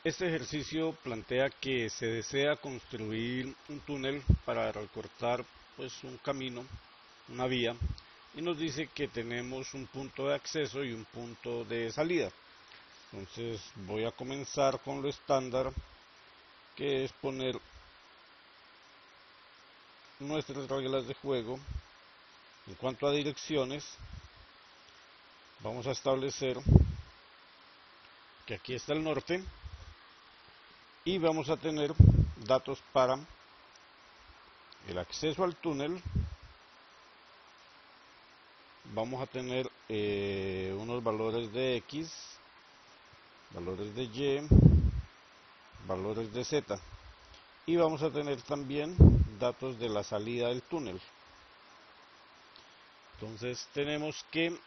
Este ejercicio plantea que se desea construir un túnel para recortar un camino, una vía, y nos dice que tenemos un punto de acceso y un punto de salida. Entonces voy a comenzar con lo estándar, que es poner nuestras reglas de juego. En cuanto a direcciones, vamos a establecer que aquí está el norte y vamos a tener datos para el acceso al túnel. Vamos a tener unos valores de X, valores de Y, valores de Z, y vamos a tener también datos de la salida del túnel. Entonces tenemos que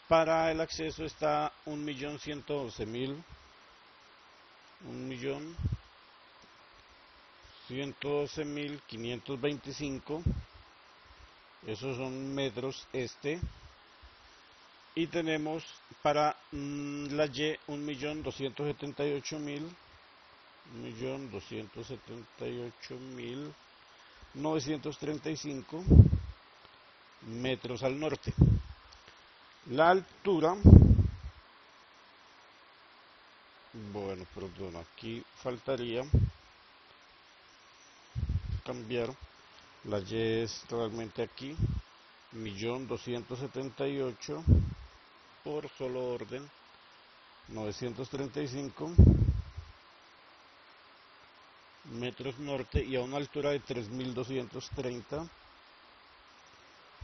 para el acceso está 1.112.525, esos son metros este, y tenemos para la Y 1.278.935 metros al norte. La altura, aquí faltaría cambiar, la Y es realmente aquí, 1.278 por solo orden, 935 metros norte y a una altura de 3.230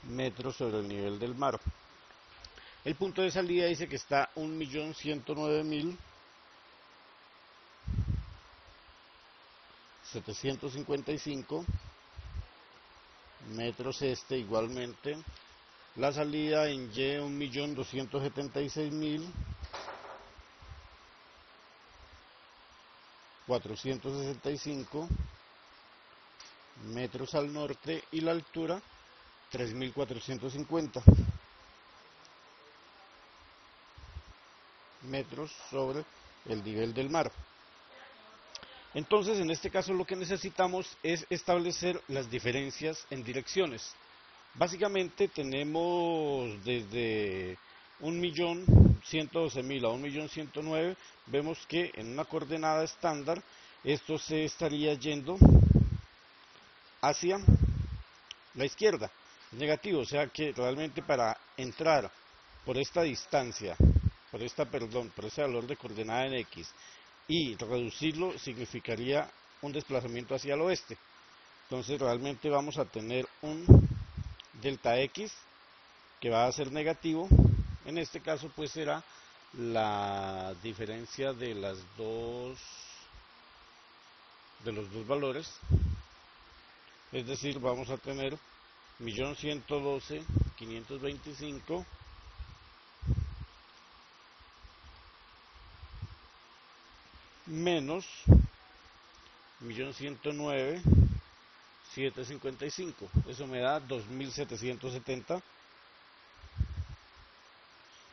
metros sobre el nivel del mar. El punto de salida dice que está 1.109.755 metros este igualmente. La salida en Y 1.276.465 metros al norte y la altura 3.450 metros sobre el nivel del mar. Entonces, en este caso lo que necesitamos es establecer las diferencias en direcciones. Básicamente tenemos desde 1.112.000 a 1.109.000, vemos que en una coordenada estándar esto se estaría yendo hacia la izquierda, negativo, o sea que realmente para entrar por esta distancia, por ese valor de coordenada en X y reducirlo significaría un desplazamiento hacia el oeste. Entonces realmente vamos a tener un delta X que va a ser negativo. En este caso pues será la diferencia de los dos valores, es decir, vamos a tener 1.112.525 menos 1.109.755, eso me da 2.770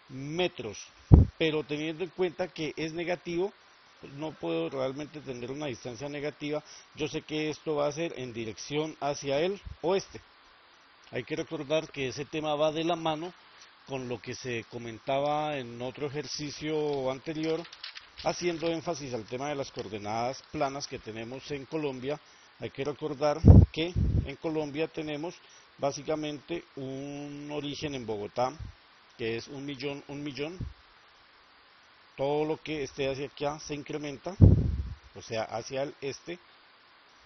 metros, pero teniendo en cuenta que es negativo, no puedo realmente tener una distancia negativa. Yo sé que esto va a ser en dirección hacia el oeste. Hay que recordar que ese tema va de la mano con lo que se comentaba en otro ejercicio anterior, haciendo énfasis al tema de las coordenadas planas que tenemos en Colombia. Hay que recordar que en Colombia tenemos básicamente un origen en Bogotá, que es 1.000.000, todo lo que esté hacia acá se incrementa, o sea hacia el este,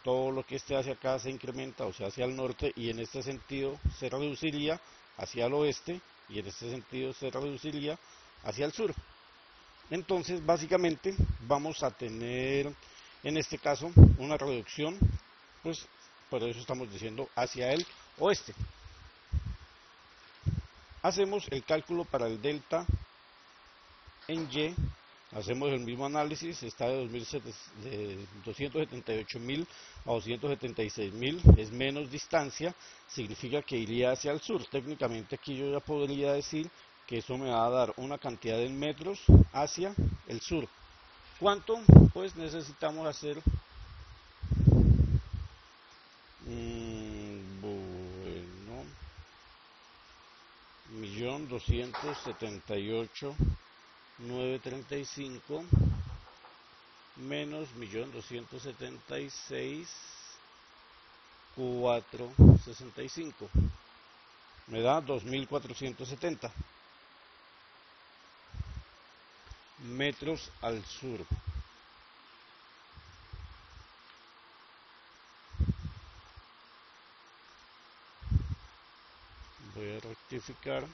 todo lo que esté hacia acá se incrementa, o sea hacia el norte, y en este sentido se reduciría hacia el oeste, y en este sentido se reduciría hacia el sur. Entonces básicamente vamos a tener en este caso una reducción, pues por eso estamos diciendo hacia el oeste. Hacemos el cálculo para el delta en Y, hacemos el mismo análisis, está de 278.000 a 276.000, es menos distancia, significa que iría hacia el sur. Técnicamente aquí yo ya podría decir que eso me va a dar una cantidad en metros hacia el sur. ¿Cuánto? Pues necesitamos hacer, bueno, 1.278.935 menos 1.276.465 me da 2.470 metros al sur. Voy a rectificar.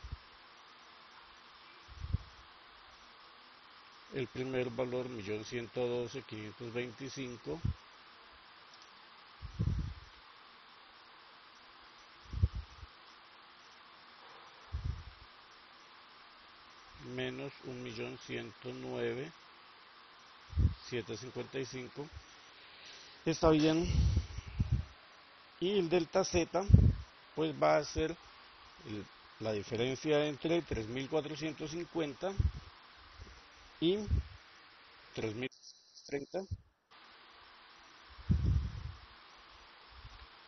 El primer valor 1.112.525 menos 1.109.755 está bien. Y el delta Z pues va a ser la diferencia entre 3.450 y 3.030.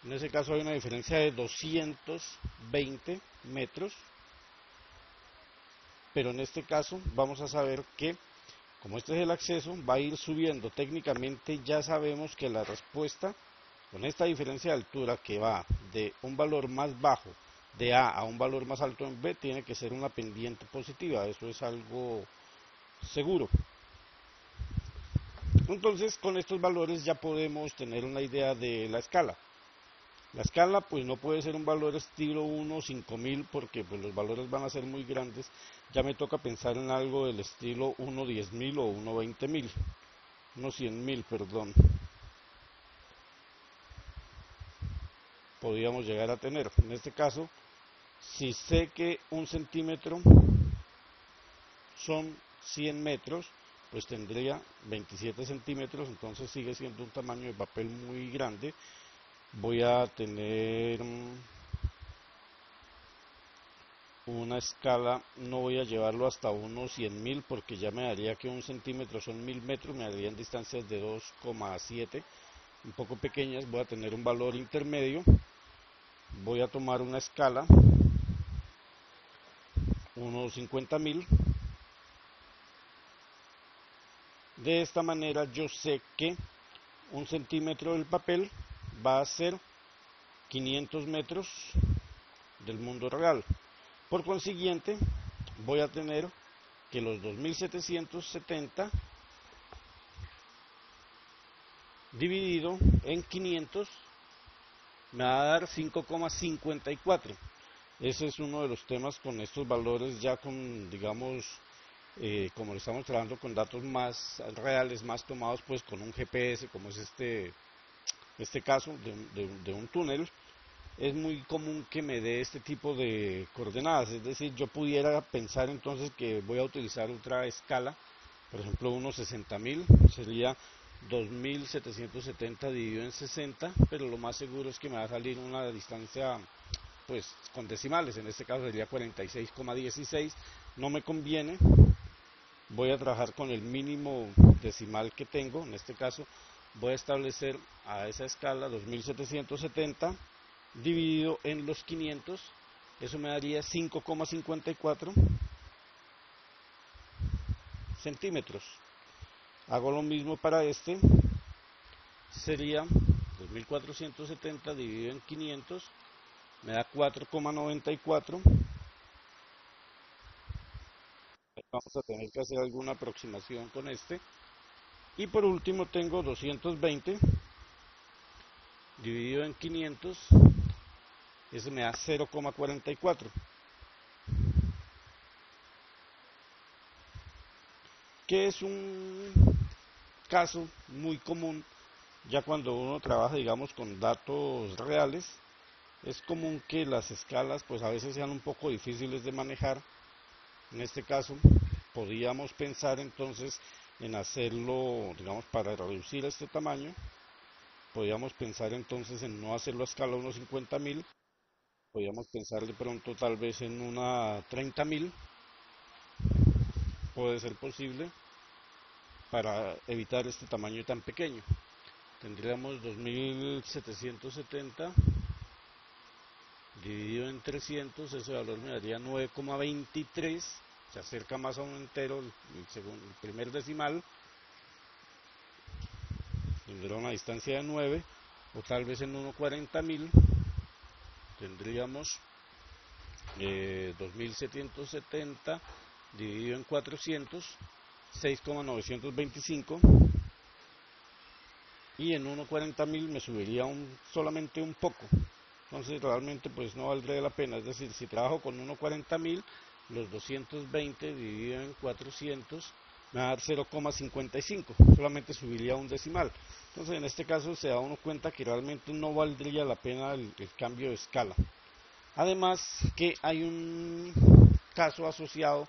En ese caso hay una diferencia de 220 metros, pero en este caso vamos a saber que como este es el acceso, va a ir subiendo. Técnicamente ya sabemos que la respuesta con esta diferencia de altura que va de un valor más bajo de A a un valor más alto en B tiene que ser una pendiente positiva, eso es algo seguro. Entonces con estos valores ya podemos tener una idea de la escala. La escala pues no puede ser un valor estilo 1 5000 porque pues los valores van a ser muy grandes. Ya me toca pensar en algo del estilo 1 10.000 o 1 20.000, 1 100.000, perdón. Podríamos llegar a tener. En este caso, si sé que un centímetro son 100 metros, pues tendría 27 centímetros, entonces sigue siendo un tamaño de papel muy grande. Voy a tener una escala, no voy a llevarlo hasta unos 100.000 porque ya me daría que un centímetro son 1000 metros, me darían distancias de 2,7, un poco pequeñas. Voy a tener un valor intermedio, voy a tomar una escala, unos 50.000. De esta manera yo sé que un centímetro del papel va a ser 500 metros del mundo real. Por consiguiente, voy a tener que los 2770 dividido en 500 me va a dar 5,54. Ese es uno de los temas con estos valores ya con, digamos, como lo estamos trabajando con datos más reales, más tomados pues con un GPS, como es este caso de un túnel. Es muy común que me dé este tipo de coordenadas, es decir, yo pudiera pensar entonces que voy a utilizar otra escala, por ejemplo unos 60.000, sería 2.770 dividido en 60, pero lo más seguro es que me va a salir una distancia pues con decimales, en este caso sería 46,16, no me conviene. Voy a trabajar con el mínimo decimal que tengo, en este caso voy a establecer a esa escala 2770 dividido en los 500, eso me daría 5,54 centímetros. Hago lo mismo para este, sería 2470 dividido en 500, me da 4,94. Vamos a tener que hacer alguna aproximación con este. Y por último tengo 220 dividido en 500, ese me da 0,44. Que es un caso muy común ya cuando uno trabaja, digamos, con datos reales. Es común que las escalas pues a veces sean un poco difíciles de manejar. En este caso podríamos pensar entonces en hacerlo, digamos, para reducir este tamaño, podríamos pensar entonces en no hacerlo a escala 1.50.000, podríamos pensar de pronto tal vez en una 30.000, puede ser posible. para evitar este tamaño tan pequeño. Tendríamos 2770 dividido en 300, ese valor me daría 9,23, se acerca más a un entero el primer decimal, tendrá una distancia de 9, o tal vez en 140.000 tendríamos 2770 dividido en 400, 6,925, y en 140.000 me subiría solamente un poco. Entonces realmente pues no valdría la pena, es decir, si trabajo con 140.000, los 220 dividido en 400 me va a dar 0,55, solamente subiría un decimal. Entonces en este caso se da uno cuenta que realmente no valdría la pena el cambio de escala. Además que hay un caso asociado,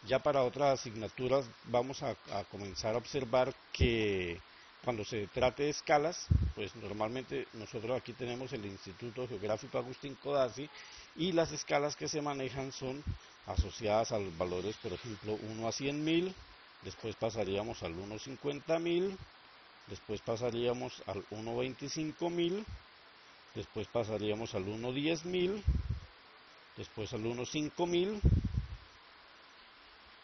ya para otras asignaturas vamos a comenzar a observar que cuando se trate de escalas, pues normalmente nosotros aquí tenemos el Instituto Geográfico Agustín Codazzi y las escalas que se manejan son asociadas a los valores, por ejemplo, 1 a 100.000, después pasaríamos al 1 a 50.000, después pasaríamos al 1 a 25.000, después pasaríamos al 1 a 10.000, después al 1 a 5.000.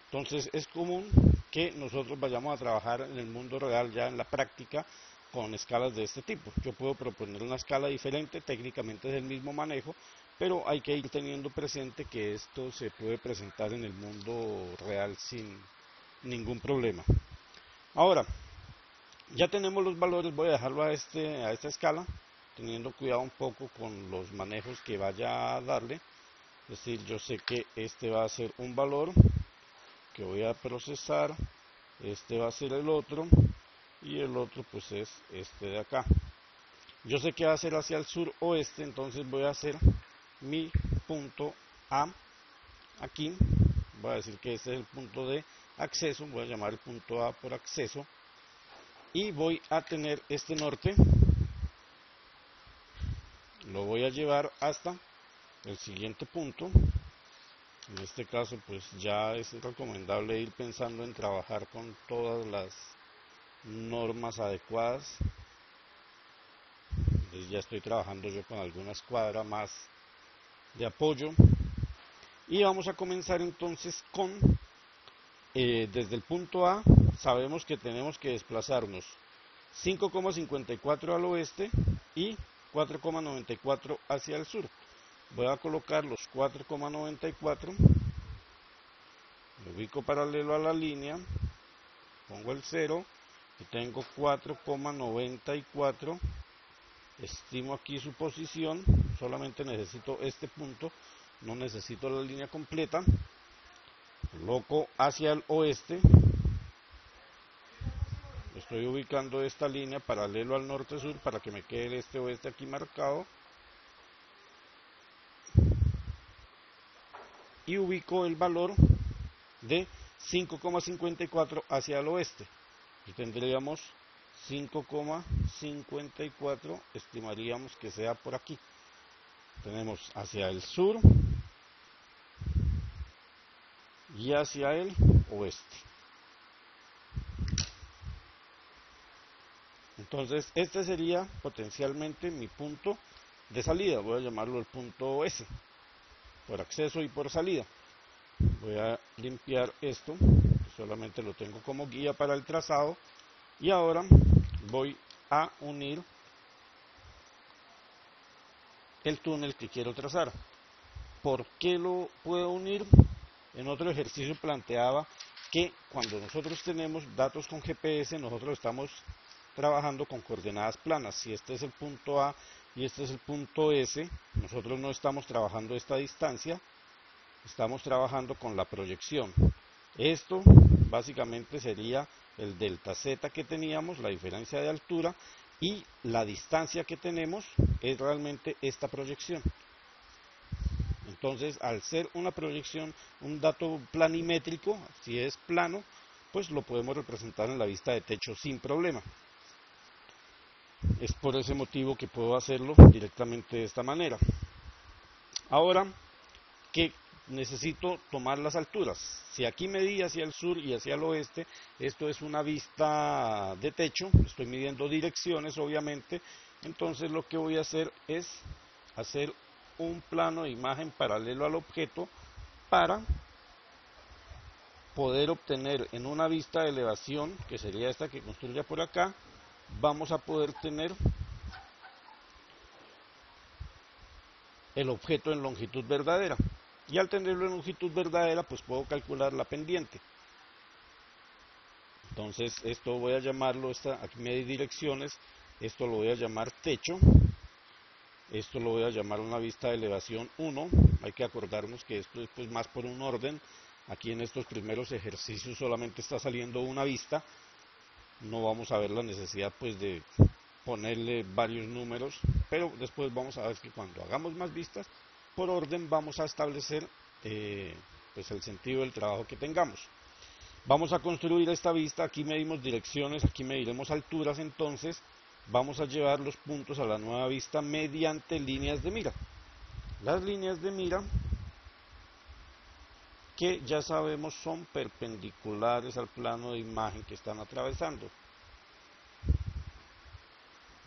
Entonces es común que nosotros vayamos a trabajar en el mundo real, ya en la práctica, con escalas de este tipo. Yo puedo proponer una escala diferente, técnicamente es el mismo manejo, pero hay que ir teniendo presente que esto se puede presentar en el mundo real sin ningún problema. Ahora, ya tenemos los valores, voy a dejarlo a esta escala, teniendo cuidado un poco con los manejos que vaya a darle. Es decir, yo sé que este va a ser un valor que voy a procesar, este va a ser el otro, y el otro pues es este de acá. Yo sé que va a ser hacia el sur-oeste, entonces voy a hacer mi punto A aquí, voy a decir que este es el punto de acceso, voy a llamar el punto A por acceso, y voy a tener este norte, lo voy a llevar hasta el siguiente punto. En este caso pues ya es recomendable ir pensando en trabajar con todas las normas adecuadas. Entonces ya estoy trabajando yo con alguna escuadra más de apoyo y vamos a comenzar entonces con desde el punto A sabemos que tenemos que desplazarnos 5,54 al oeste y 4,94 hacia el sur. Voy a colocar los 4,94, me ubico paralelo a la línea, pongo el 0 y tengo 4,94, estimo aquí su posición, solamente necesito este punto, no necesito la línea completa, coloco hacia el oeste, estoy ubicando esta línea paralelo al norte-sur para que me quede el este-oeste aquí marcado, y ubico el valor de 5,54 hacia el oeste, y tendríamos 5,54, estimaríamos que sea por aquí. Tenemos hacia el sur y hacia el oeste. Entonces este sería potencialmente mi punto de salida, voy a llamarlo el punto S, por acceso y por salida. Voy a limpiar esto, solamente lo tengo como guía para el trazado, y ahora voy a unir el túnel que quiero trazar. ¿Por qué lo puedo unir? En otro ejercicio planteaba que cuando nosotros tenemos datos con GPS, nosotros estamos trabajando con coordenadas planas. Si este es el punto A y este es el punto S, nosotros no estamos trabajando esta distancia, estamos trabajando con la proyección. Esto básicamente sería el delta Z que teníamos, la diferencia de altura, y la distancia que tenemos es realmente esta proyección. Entonces, al ser una proyección, un dato planimétrico, si es plano, pues lo podemos representar en la vista de techo sin problema. Es por ese motivo que puedo hacerlo directamente de esta manera. Ahora, ¿qué necesito tomar las alturas. Si aquí medí hacia el sur y hacia el oeste, esto es una vista de techo, estoy midiendo direcciones obviamente, entonces lo que voy a hacer es hacer un plano de imagen paralelo al objeto para poder obtener en una vista de elevación, que sería esta que construya por acá, vamos a poder tener el objeto en longitud verdadera. Y al tenerlo en longitud verdadera, pues puedo calcular la pendiente. Entonces, esto voy a llamarlo, aquí me di direcciones, esto lo voy a llamar techo, esto lo voy a llamar una vista de elevación 1, hay que acordarnos que esto es pues más por un orden, aquí en estos primeros ejercicios solamente está saliendo una vista, no vamos a ver la necesidad pues de ponerle varios números, pero después vamos a ver que cuando hagamos más vistas, por orden vamos a establecer pues el sentido del trabajo que tengamos. Vamos a construir esta vista, aquí medimos direcciones, aquí mediremos alturas, entonces vamos a llevar los puntos a la nueva vista mediante líneas de mira. Las líneas de mira, que ya sabemos son perpendiculares al plano de imagen que están atravesando.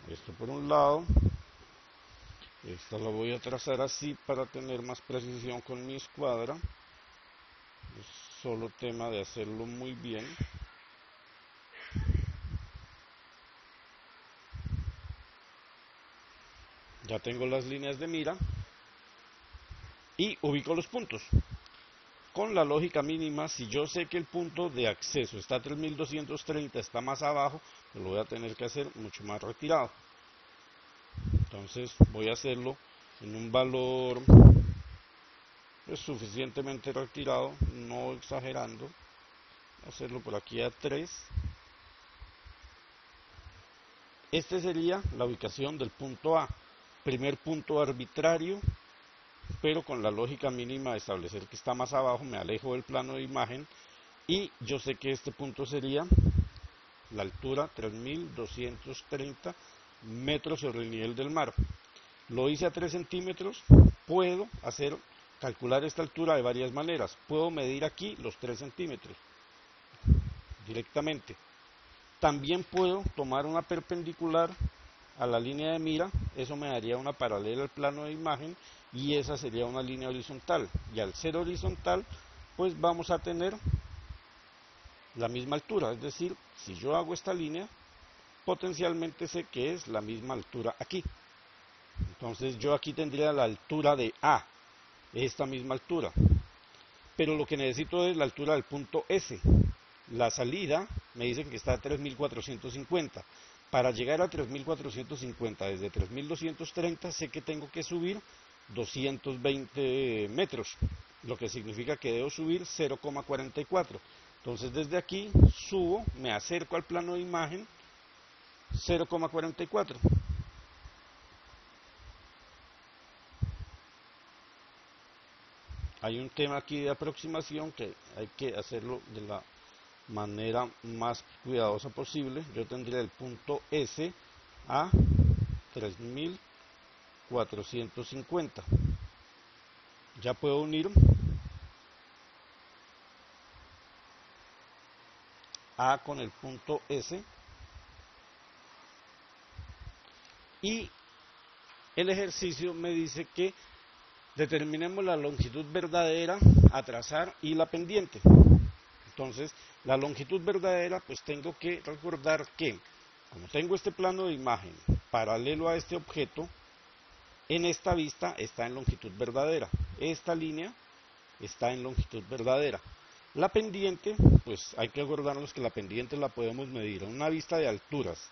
Esto por un lado, esta la voy a trazar así para tener más precisión con mi escuadra. Es solo tema de hacerlo muy bien. Ya tengo las líneas de mira y ubico los puntos. Con la lógica mínima, si yo sé que el punto de acceso está a 3230, está más abajo, pues lo voy a tener que hacer mucho más retirado. Entonces voy a hacerlo en un valor pues, suficientemente retirado, no exagerando. Voy a hacerlo por aquí a 3. Este sería la ubicación del punto A, primer punto arbitrario, pero con la lógica mínima de establecer que está más abajo, me alejo del plano de imagen y yo sé que este punto sería la altura 3230 metros sobre el nivel del mar. Lo hice a 3 centímetros, puedo calcular esta altura de varias maneras. Puedo medir aquí los 3 centímetros directamente. También puedo tomar una perpendicular a la línea de mira, eso me daría una paralela al plano de imagen y esa sería una línea horizontal. Y al ser horizontal, pues vamos a tener la misma altura, es decir, si yo hago esta línea, potencialmente sé que es la misma altura aquí. Entonces yo aquí tendría la altura de A, esta misma altura. Pero lo que necesito es la altura del punto S. La salida me dicen que está a 3450. Para llegar a 3450 desde 3230 sé que tengo que subir 220 metros, lo que significa que debo subir 0,44. Entonces desde aquí subo, me acerco al plano de imagen 0,44. Hay un tema aquí de aproximación que hay que hacerlo de la manera más cuidadosa posible. Yo tendría el punto S a 3450. Ya puedo unir A con el punto S y el ejercicio me dice que determinemos la longitud verdadera a trazar y la pendiente. Entonces, la longitud verdadera, pues tengo que recordar que, como tengo este plano de imagen paralelo a este objeto, en esta vista está en longitud verdadera. Esta línea está en longitud verdadera. La pendiente, pues hay que acordarnos que la pendiente la podemos medir en una vista de alturas,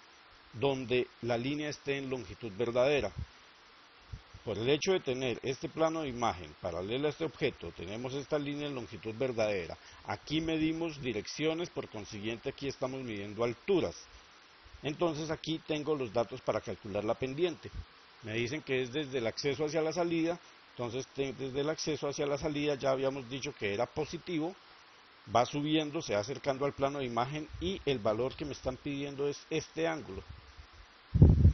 donde la línea esté en longitud verdadera. Por el hecho de tener este plano de imagen paralelo a este objeto, tenemos esta línea en longitud verdadera. Aquí medimos direcciones, por consiguiente aquí estamos midiendo alturas. Entonces aquí tengo los datos para calcular la pendiente. Me dicen que es desde el acceso hacia la salida, entonces desde el acceso hacia la salida ya habíamos dicho que era positivo, va subiendo, se va acercando al plano de imagen y el valor que me están pidiendo es este ángulo.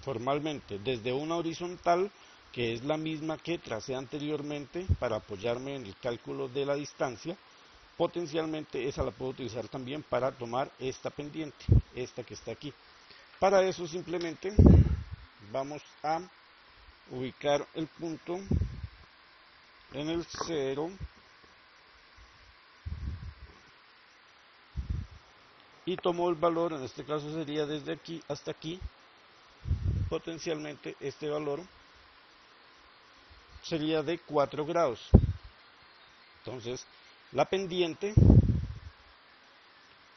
Formalmente, desde una horizontal que es la misma que tracé anteriormente para apoyarme en el cálculo de la distancia, potencialmente esa la puedo utilizar también para tomar esta pendiente, esta que está aquí. Para eso simplemente vamos a ubicar el punto en el 0 y tomo el valor, en este caso sería desde aquí hasta aquí, potencialmente este valor sería de 4 grados. Entonces la pendiente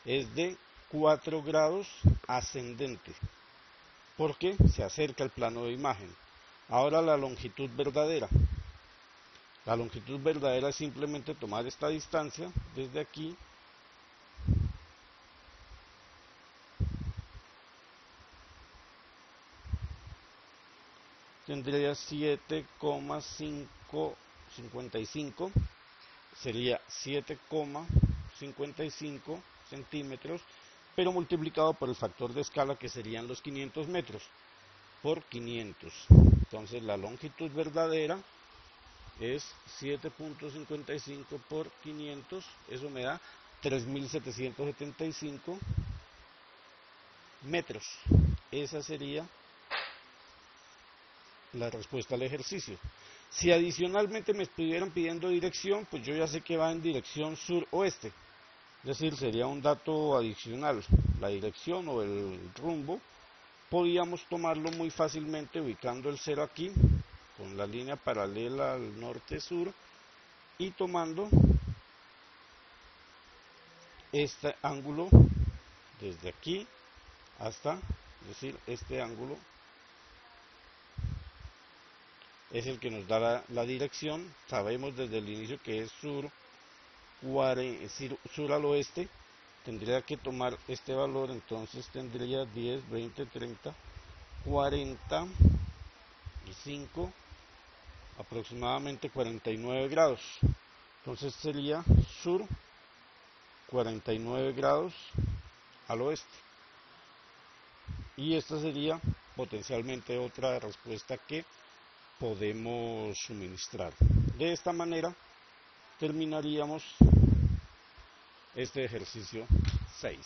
es de 4 grados ascendente porque se acerca el plano de imagen. Ahora la longitud verdadera. La longitud verdadera es simplemente tomar esta distancia desde aquí tendría 7,555, sería 7,55 centímetros, pero multiplicado por el factor de escala que serían los 500 metros por 500. Entonces la longitud verdadera es 7,55 por 500, eso me da 3.775 metros. Esa sería la respuesta al ejercicio. Si adicionalmente me estuvieran pidiendo dirección, pues yo ya sé que va en dirección sur-oeste, es decir, sería un dato adicional. La dirección o el rumbo podíamos tomarlo muy fácilmente ubicando el 0 aquí, con la línea paralela al norte-sur, y tomando este ángulo desde aquí hasta, es decir, este ángulo es el que nos da la dirección. Sabemos desde el inicio que es sur al oeste. Tendría que tomar este valor, entonces tendría 10, 20, 30, 45, aproximadamente 49 grados. Entonces sería sur 49 grados al oeste. Y esta sería potencialmente otra respuesta que podemos suministrar. De esta manera terminaríamos este ejercicio 6.